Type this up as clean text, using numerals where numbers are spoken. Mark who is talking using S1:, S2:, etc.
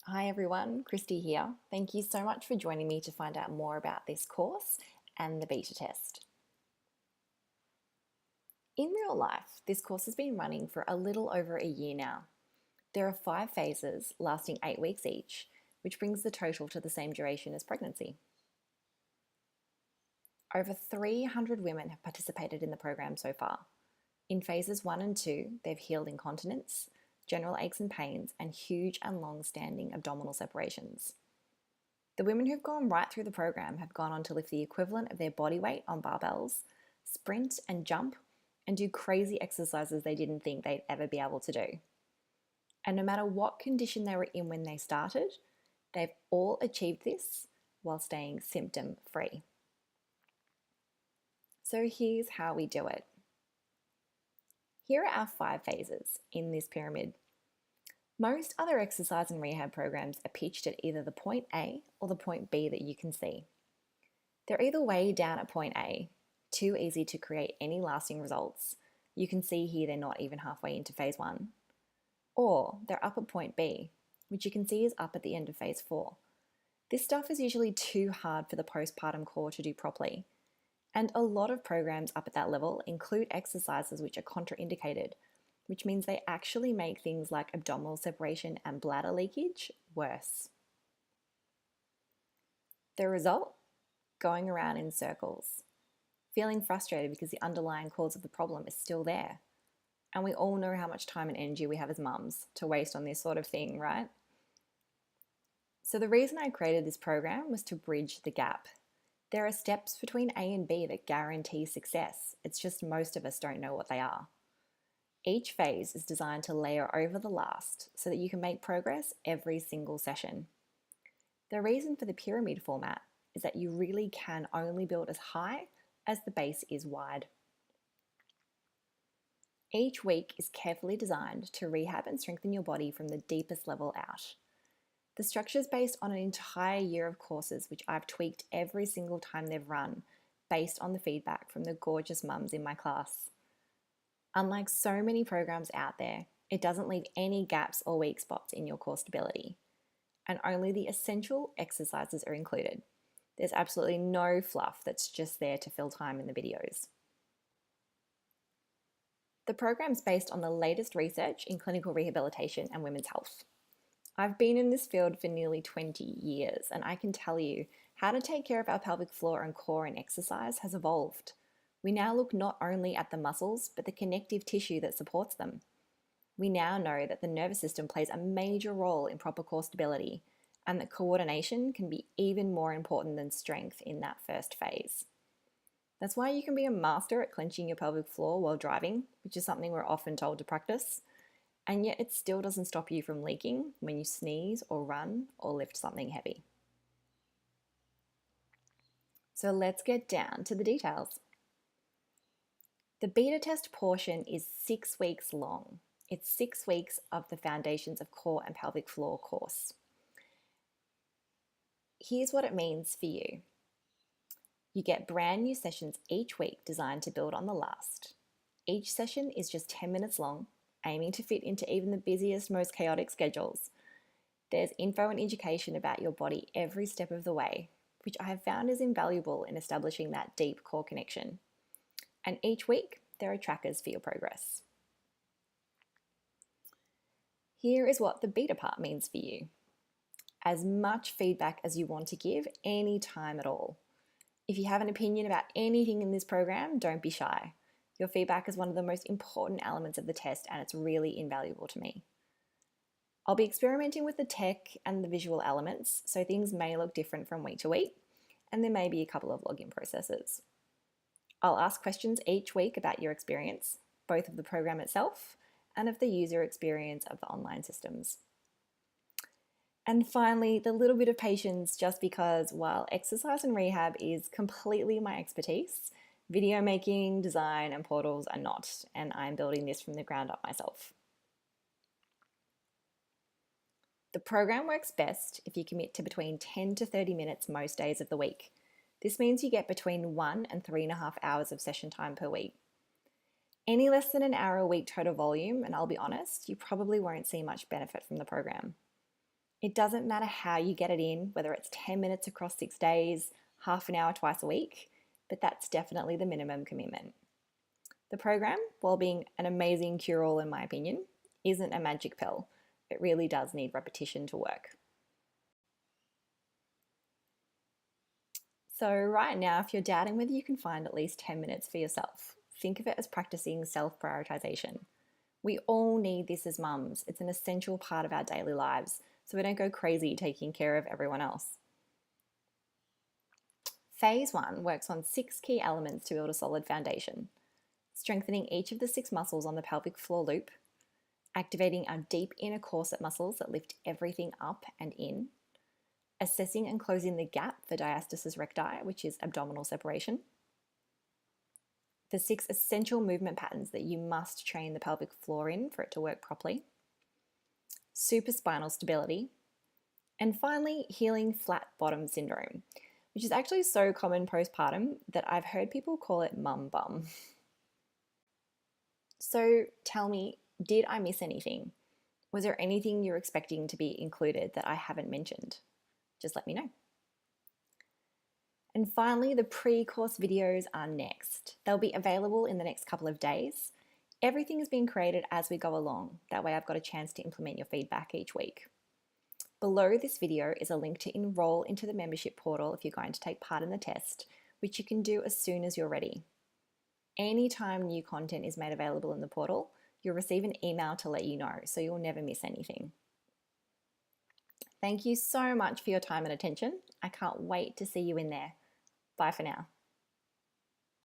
S1: Hi everyone, Christy here. Thank you so much for joining me to find out more about this course and the beta test. In real life, this course has been running for a little over a year now. There are 5 phases lasting 8 weeks each, which brings the total to the same duration as pregnancy. Over 300 women have participated in the program so far. In phases 1 and 2, they've healed incontinence, general aches and pains, and huge and long-standing abdominal separations. The women who've gone right through the program have gone on to lift the equivalent of their body weight on barbells, sprint and jump, and do crazy exercises they didn't think they'd ever be able to do. And no matter what condition they were in when they started, they've all achieved this while staying symptom-free. So here's how we do it. Here are our 5 phases in this pyramid. Most other exercise and rehab programs are pitched at either the point A or the point B that you can see. They're either way down at point A, too easy to create any lasting results. You can see here they're not even halfway into phase 1. Or they're up at point B, which you can see is up at the end of phase 4. This stuff is usually too hard for the postpartum core to do properly. And a lot of programs up at that level include exercises which are contraindicated, which means they actually make things like abdominal separation and bladder leakage worse. The result? Going around in circles, feeling frustrated because the underlying cause of the problem is still there. And we all know how much time and energy we have as mums to waste on this sort of thing, right? So the reason I created this program was to bridge the gap. There are steps between A and B that guarantee success. It's just most of us don't know what they are. Each phase is designed to layer over the last so that you can make progress every single session. The reason for the pyramid format is that you really can only build as high as the base is wide. Each week is carefully designed to rehab and strengthen your body from the deepest level out. The structure is based on an entire year of courses which I've tweaked every single time they've run based on the feedback from the gorgeous mums in my class. Unlike so many programs out there, it doesn't leave any gaps or weak spots in your core stability, and only the essential exercises are included. There's absolutely no fluff that's just there to fill time in the videos. The program's based on the latest research in clinical rehabilitation and women's health. I've been in this field for nearly 20 years, and I can tell you how to take care of our pelvic floor and core in exercise has evolved. We now look not only at the muscles, but the connective tissue that supports them. We now know that the nervous system plays a major role in proper core stability, and that coordination can be even more important than strength in that first phase. That's why you can be a master at clenching your pelvic floor while driving, which is something we're often told to practice, and yet it still doesn't stop you from leaking when you sneeze or run or lift something heavy. So let's get down to the details. The beta test portion is 6 weeks long. It's 6 weeks of the Foundations of Core and Pelvic Floor course. Here's what it means for you. You get brand new sessions each week designed to build on the last. Each session is just 10 minutes long, aiming to fit into even the busiest, most chaotic schedules. There's info and education about your body every step of the way, which I have found is invaluable in establishing that deep core connection. And each week, there are trackers for your progress. Here is what the beta part means for you. As much feedback as you want to give any time at all. If you have an opinion about anything in this program, don't be shy. Your feedback is one of the most important elements of the test, and it's really invaluable to me. I'll be experimenting with the tech and the visual elements, so things may look different from week to week, and there may be a couple of login processes. I'll ask questions each week about your experience, both of the program itself and of the user experience of the online systems. And finally, the little bit of patience, just because while exercise and rehab is completely my expertise, video making, design, and portals are not, and I'm building this from the ground up myself. The program works best if you commit to between 10 to 30 minutes most days of the week. This means you get between 1 and 3.5 hours of session time per week. Any less than an hour a week total volume, and I'll be honest, you probably won't see much benefit from the program. It doesn't matter how you get it in, whether it's 10 minutes across 6 days, half an hour twice a week, but that's definitely the minimum commitment. The program, while being an amazing cure-all in my opinion, isn't a magic pill. It really does need repetition to work. So right now, if you're doubting whether you can find at least 10 minutes for yourself, think of it as practicing self-prioritization. We all need this as mums. It's an essential part of our daily lives, so we don't go crazy taking care of everyone else. Phase 1 works on 6 key elements to build a solid foundation: strengthening each of the 6 muscles on the pelvic floor loop, activating our deep inner corset muscles that lift everything up and in, assessing and closing the gap for diastasis recti, which is abdominal separation, the 6 essential movement patterns that you must train the pelvic floor in for it to work properly, supraspinal stability, and finally, healing flat bottom syndrome, which is actually so common postpartum that I've heard people call it mum bum. So tell me, did I miss anything? Was there anything you're expecting to be included that I haven't mentioned? Just let me know. And finally, the pre-course videos are next. They'll be available in the next couple of days. Everything is being created as we go along. That way I've got a chance to implement your feedback each week. Below this video is a link to enroll into the membership portal if you're going to take part in the test, which you can do as soon as you're ready. Anytime new content is made available in the portal, you'll receive an email to let you know, so you'll never miss anything. Thank you so much for your time and attention. I can't wait to see you in there. Bye for now.